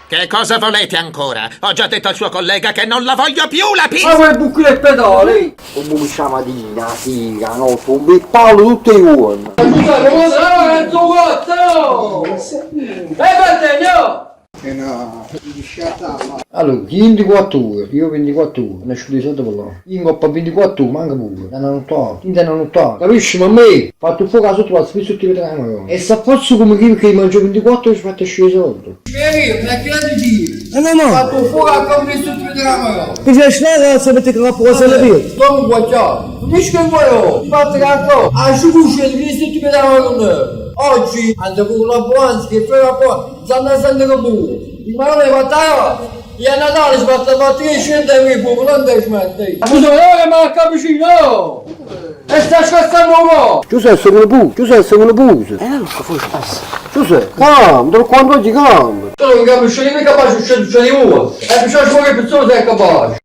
Che cosa volete ancora? Ho già detto al suo collega che non la voglio più la pizza! Ma quel buco e pedali! Un buco sciamatina, figa, no, un bel palo tutti i giorni! Ma scusa, come sarà il tuo cotto? Allora, 24 ore, io 24 ore, ne sciuto di sotto per là. Io in coppa 24 ore, manca pure, non ho capisci? Ma a me, fatto fuoco a sotto la spesa tutti i vetri. E se posso come chi che mangio 24 ore, faccio scendere sotto. Che ma che la dici? No. Fatto fuoco a come tutti i vetri. Che c'è scena se mette che la posa la via. Come guardare? Dici che vuoi? Fate cazzo, a sciugusce di tutti i vetri. Oggi, andando con la buona, che fa la buona, stanno andando con buco. Ma non è fatta io a Natale si fa battere 100.000 buco, non ti smetti. Scusa, ma capisci no? E sta scassando un po'! Giuseppe, sei un buco, Non lo so, passa. Giuseppe, calma, te lo quando oggi calma. Tu non capisci, non è capace di uscire di uno. E bisogna che persone sei capace.